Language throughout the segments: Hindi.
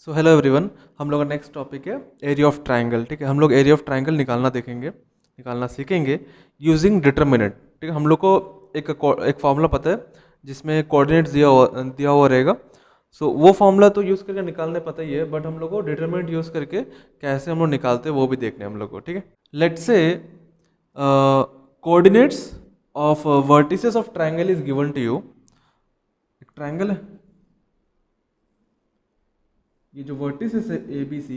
सो हेलो एवरीवन, हम लोग का नेक्स्ट टॉपिक है एरिया ऑफ ट्रायंगल। ठीक है, हम लोग एरिया ऑफ ट्रायंगल निकालना सीखेंगे यूजिंग डिटर्मिनेंट। ठीक है, हम लोग को एक फार्मूला पता है जिसमें कोऑर्डिनेट्स दिया हुआ रहेगा। सो वो फार्मूला तो यूज़ करके निकालने पता ही है, बट हम लोग को डिटर्मिनेंट यूज़ करके कैसे हम लोग निकालते हैं वो भी देखने हैं हम लोग को। ठीक है, let's say coordinates of vertices of triangle is given to you. एक ट्रायंगल है, ये जो वर्टिसेस है ए बी सी,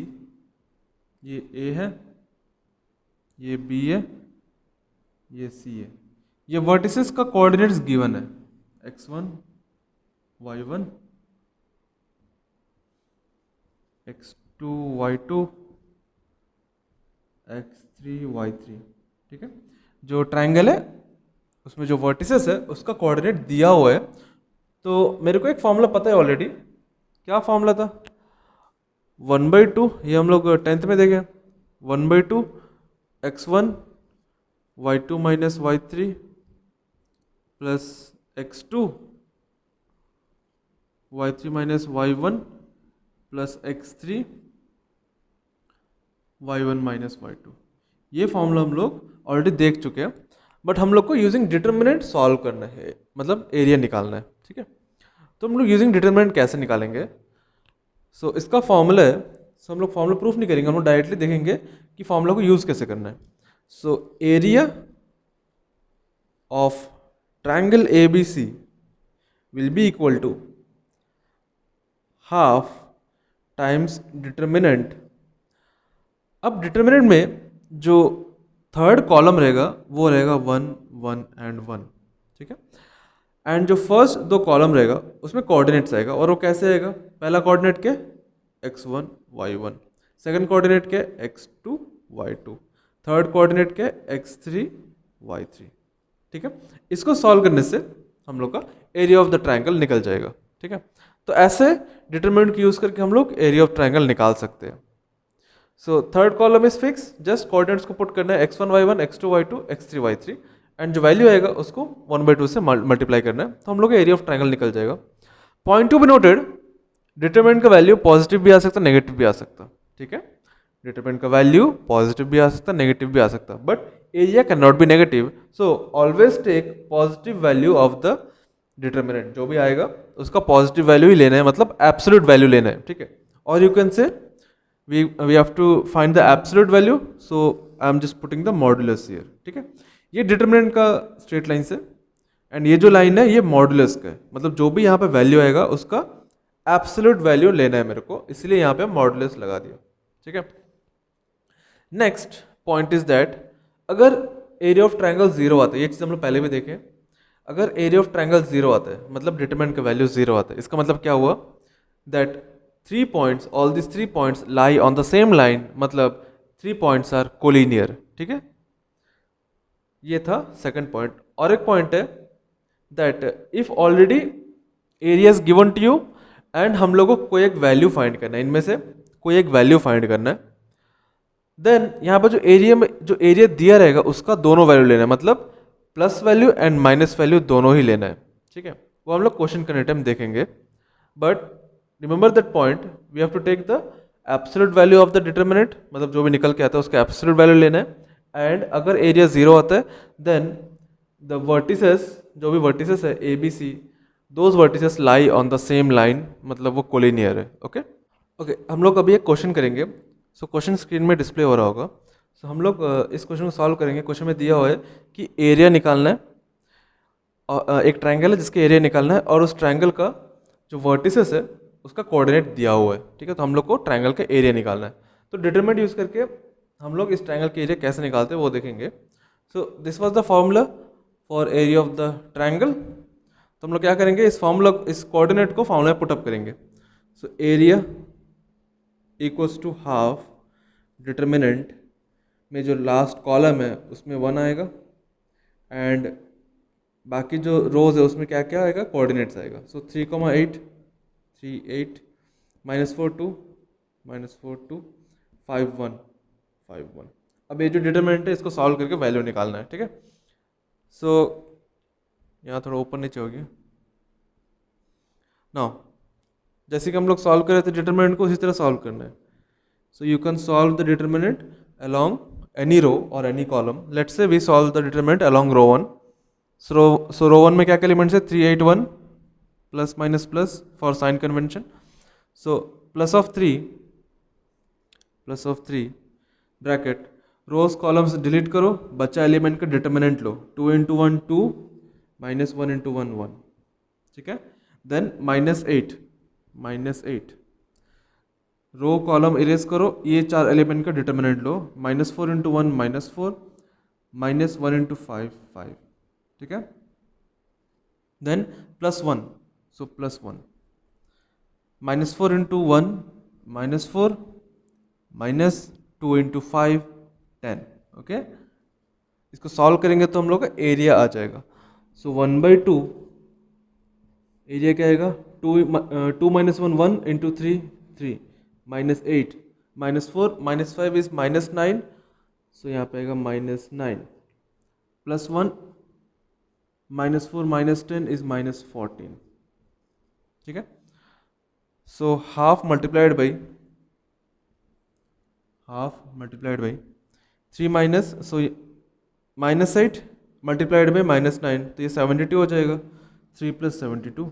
ये ए है, ये बी है, ये सी है। ये वर्टिसेस का कोऑर्डिनेट्स गिवन है x1 y1 x2 y2 x3 y3। ठीक है, जो ट्रायंगल है उसमें जो वर्टिसेस है उसका कोऑर्डिनेट दिया हुआ है। तो मेरे को एक फॉर्मूला पता है ऑलरेडी। क्या फॉर्मूला था? 1/2, ये हम लोग 10th में देखे। 1/2 x1 y2 minus y3 plus x2 y3 minus y1 plus x3 y1 minus y2। ये फॉर्मूला हम लोग ऑलरेडी देख चुके हैं, बट हम लोग को यूजिंग डिटर्मिनेंट सॉल्व करना है, मतलब एरिया निकालना है। ठीक है, तो हम लोग यूजिंग डिटर्मिनेंट कैसे निकालेंगे? सो इसका फॉर्मूला है। सो हम लोग फॉर्मूला प्रूफ नहीं करेंगे, हम लोग डायरेक्टली देखेंगे कि फॉर्मूला को यूज़ कैसे करना है। So area of triangle A B C will be equal to half times determinant. अब डिटर्मिनेंट में जो थर्ड कॉलम रहेगा वो रहेगा 1 1 एंड 1। ठीक है, एंड जो फर्स्ट दो कॉलम रहेगा उसमें कोऑर्डिनेट्स आएगा, और वो कैसे आएगा? पहला कोऑर्डिनेट के x1 y1, सेकंड कोऑर्डिनेट के x2 y2, थर्ड कोऑर्डिनेट के x3 y3। ठीक है, इसको सॉल्व करने से हम लोग का एरिया ऑफ द ट्रायंगल निकल जाएगा। ठीक है, तो ऐसे डिटरमिनेंट यूज करके हम लोग एरिया ऑफ ट्रायंगल निकाल सकते हैं। So third column is fix, just coordinates को पुट करना है x1 y1 x2 y2 x3 y3, and जो वैल्यू आएगा उसको 1/2 से मल्टीप्लाई करना है, तो हम लोग का एरिया ऑफ ट्रायंगल निकल जाएगा। Point to be noted, determinant का वैल्यू पॉजिटिव भी आ सकता, नेगेटिव भी आ सकता। ठीक है, डिटरमिनेंट का वैल्यू पॉजिटिव भी आ सकता, नेगेटिव भी आ सकता, but area can not be negative. So always take positive value of the determinant. जो भी आएगा उसका पॉजिटिव वैल्यू ही लेना है, मतलब एब्सोल्यूट वैल्यू लेना है। ठीक है, और यू कैन से we have to find the absolute value, so I am just putting the modulus here। ठीक है, ये डिटरमिनेंट का स्ट्रेट लाइन से, एंड ये जो लाइन है ये मॉडुलस का है, मतलब जो भी यहाँ पे वैल्यू आएगा उसका एब्सोल्यूट वैल्यू लेना है मेरे को, इसलिए यहाँ पे मॉडुलस लगा दिया। ठीक है, नेक्स्ट पॉइंट इज दैट अगर एरिया ऑफ ट्रायंगल जीरो आता है, ये चीज़ हम लोग पहले भी देखे, अगर एरिया ऑफ ट्रायंगल जीरो आता है मतलब डिटरमिनेंट का वैल्यू जीरो आता है, इसका मतलब क्या हुआ? That 3 points, all these 3 points lie on the same line, मतलब 3 points are collinear। ठीक है, ये था सेकंड पॉइंट। और एक पॉइंट है that if already area is given to you and हम लोगों को कोई एक वैल्यू फाइंड करना है, इनमें से कोई एक वैल्यू फाइंड करना है, देन यहाँ पर जो एरिया में जो एरिया दिया रहेगा उसका दोनों वैल्यू लेना है, मतलब plus value and minus value दोनों ही लेना है। ठीक है, वो हम लोग क्वेश्चन करने टाइम देखेंगे, but remember that point, we have to take the absolute value of the determinant, मतलब जो भी निकल के आता है उसका एब्सोल्यूट वैल्यू लेना है। एंड अगर एरिया जीरो आता है देन द वर्टिसेस, जो भी वर्टिसेस है A B C, those vertices lie on the same line, मतलब वो कोलिनियर है। ओके ओके, हम लोग अभी एक क्वेश्चन करेंगे। सो क्वेश्चन स्क्रीन में डिस्प्ले हो रहा होगा। सो हम लोग इस क्वेश्चन को सॉल्व करेंगे। क्वेश्चन में दिया हुआ है कि एरिया निकालना है, एक ट्रायंगल है जिसके एरिया निकालना है, और उस ट्रायंगल का जो वर्टिसेस है उसका कोऑर्डिनेट दिया हुआ है। ठीक है, तो हम लोग को ट्रायंगल का एरिया निकालना है, तो डिटरमिनेंट यूज करके हम लोग इस ट्रायंगल के एरिया कैसे निकालते हैं वो देखेंगे। So this was the formula for area of the triangle. तो हम लोग क्या करेंगे, इस फॉर्मूला, इस कोऑर्डिनेट को फॉर्मूला में पुटअप करेंगे। So area equals to half determinant में जो लास्ट कॉलम है उसमें 1 आएगा, एंड बाकी जो रोज है उसमें क्या क्या आएगा, कोऑर्डिनेट्स आएगा। सो 3,8 3 8 -4 2 -4 2 5 1 5 1। अब ये जो डिटरमिनेंट है इसको सॉल्व करके वैल्यू निकालना है। ठीक है, सो यहाँ थोड़ा ऊपर नीचे हो गया। नाउ जैसे कि हम लोग सॉल्व कर रहे थे डिटरमिनेंट को, उसी तरह सॉल्व करना है. So you can solve the determinant along any row or any column. Let's say we solve the determinant along row 1. So row 1 में क्या क्या एलिमेंट्स है, 3 8 1 plus minus plus for sign convention. So plus of three bracket rows columns delete करो, बचा एलिमेंट का डिटरमिनेंट लो, 2 इंटू 1 2 माइनस 1 इंटू 1 1. ठीक है. Then minus eight row column erase करो, ये चार एलिमेंट का डिटरमिनेंट लो, -4 इंटू 1 -4 -1 इंटू 5 5. ठीक है. देन +1, सो +1 -4 इंटू 1 -4 -2 इंटू 5 10. ओके. इसको सॉल्व करेंगे तो हम लोग का एरिया आ जाएगा. सो 1/2 एरिया क्या आएगा, 2 -1 1 इंटू 3 3 -8 -4 -5 इज -9. सो यहाँ पे आएगा -9 +1 -4 -10 इज -14. ठीक है. So half multiplied by 3 minus, so -8 multiplied by -9, तो ये 72 हो जाएगा. 3 + 72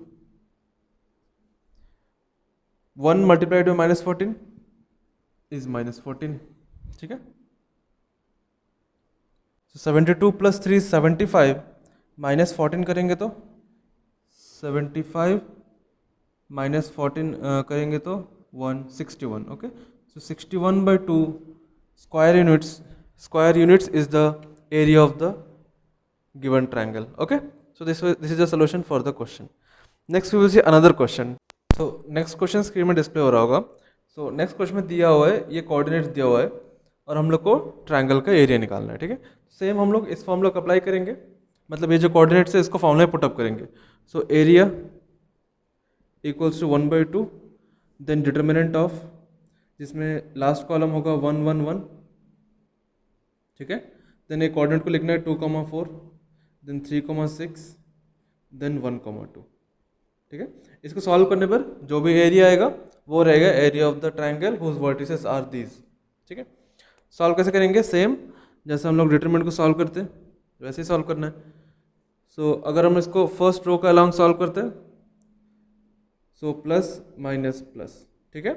1 मल्टीप्लाइड बाई -14 इज -14. ठीक है. 72 + 3 75 -14 करेंगे तो 75 -14 करेंगे तो 161. Okay. So 61/2 square units is the area of the given triangle. Okay. So this is the solution for the question. Next we will see another question. So next question screen में डिस्प्ले हो रहा होगा. So next question में दिया हुआ है, ये कोऑर्डिनेट्स दिया हुआ है और हम लोग को ट्रायंगल का एरिया निकालना है. ठीक है. सेम हम लोग इस फॉर्मूला को अप्लाई करेंगे, मतलब ये जो कोऑर्डिनेट्स है इसको फॉर्मूला में पुटअप करेंगे. So area equals to 1/2, then determinant of, जिसमें लास्ट कॉलम होगा 1 1 1. ठीक है. देन एक कोऑर्डिनेट को लिखना है 2,4, देन 3,6, देन 1,2. ठीक है. इसको सॉल्व करने पर जो भी एरिया आएगा वो रहेगा area of the triangle whose vertices are these. ठीक है. सॉल्व कैसे करेंगे, सेम जैसे हम लोग डिटरमिनेंट को सॉल्व करते हैं वैसे ही सॉल्व करना है. सो अगर हम इसको फर्स्ट रो का अलॉन्ग सॉल्व करते हैं, सो प्लस माइनस प्लस. ठीक है.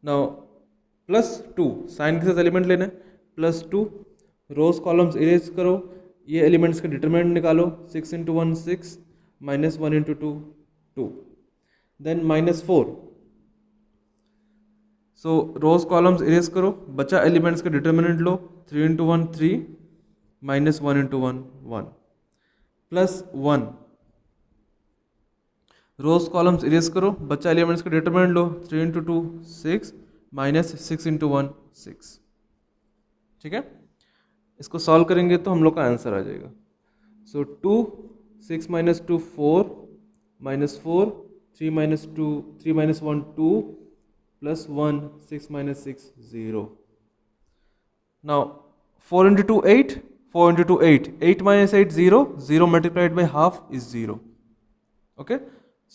नाउ +2 साइन के साथ एलिमेंट लेना है, +2 रोज कॉलम्स इरेज करो, ये एलिमेंट्स का डिटरमिनेंट निकालो, 6 इंटू 1 6 -1 इंटू 2 2. देन -4, सो रोज कॉलम्स इरेज करो, बचा एलिमेंट्स का डिटरमिनेंट लो, 3 इंटू 1 3 -1 इंटू 1 1 +1 रोज कॉलम्स इरेज करो, बचा एलिमेंट्स का डिटरमिनेंट लो, 3 इंटू 2 6 -6 इंटू 1 6. ठीक है. इसको सॉल्व करेंगे तो हम लोग का आंसर आ जाएगा. सो 2 6 - 2 4 -4 3 - 2 3 - 1 2 +1 6 - 6 0. Now 4 into 2 8, 4 into 2 8, 8 - 8 0, 0 multiplied by half is 0. Okay.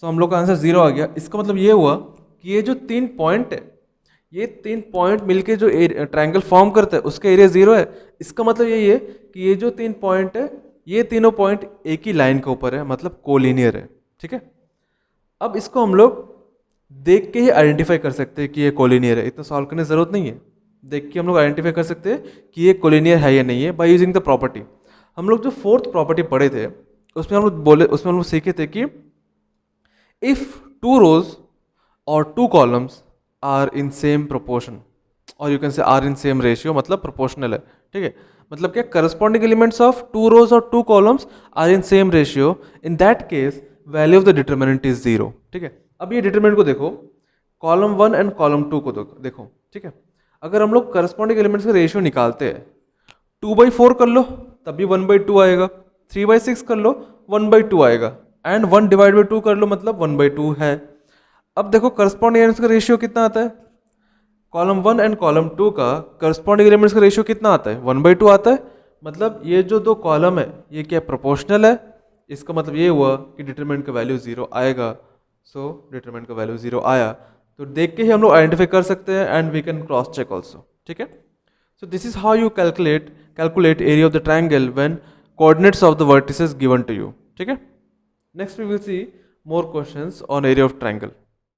सो हम लोग का आंसर 0 आ गया. इसका मतलब ये हुआ कि ये जो 3 पॉइंट है, ये 3 पॉइंट मिलके जो ट्रायंगल फॉर्म करते हैं उसका एरिया 0 है. इसका मतलब यही है कि ये जो 3 पॉइंट है, ये तीनों पॉइंट एक ही लाइन के ऊपर है, मतलब कोलिनियर है. ठीक है. अब इसको हम लोग देख के ही आइडेंटिफाई कर सकते हैं कि ये कोलिनियर है, इतना सॉल्व करने की जरूरत नहीं है. देख के हम लोग आइडेंटिफाई कर सकते हैं कि ये कोलिनियर है या नहीं है बाय यूजिंग द प्रॉपर्टी. हम लोग जो 4th प्रॉपर्टी पढ़े थे उसमें हम लोग सीखे थे कि इफ 2 rows और 2 columns are in same proportion, और you can say are in same ratio, मतलब प्रोपोर्शनल है. ठीक है. मतलब क्या, करस्पॉन्डिंग एलिमेंट्स ऑफ 2 rows और 2 columns are in same ratio, in that case value of the determinant is 0. ठीक है. अब ये डिटरमिनेंट को देखो, कॉलम 1 एंड कॉलम 2 को देखो. ठीक है. अगर हम लोग करस्पॉन्डिंग एलिमेंट्स का रेशियो निकालते हैं, 2/4 कर लो तब भी 1/2 आएगा, 3/6 कर लो 1/2 आएगा, एंड 1/2 कर लो मतलब 1/2 है. अब देखो करस्पॉन्डिंग एलिमेंट्स का रेशियो कितना आता है, कॉलम 1 एंड कॉलम 2 का करस्पॉन्डिंग एलिमेंट्स का रेशियो कितना आता है, 1/2 आता है. मतलब ये जो 2 कॉलम है ये क्या प्रोपोर्शनल है. इसका मतलब ये हुआ कि डिटरमिनेंट का वैल्यू 0 आएगा. सो डिटरमिनेंट का वैल्यू 0 आया, तो देख के ही हम लोग आइडेंटिफाई कर सकते हैं and we can cross check also, ठीक है। So this is how you calculate area of the triangle when coordinates of the vertices given to you, ठीक है। Next we will see more questions on area of triangle.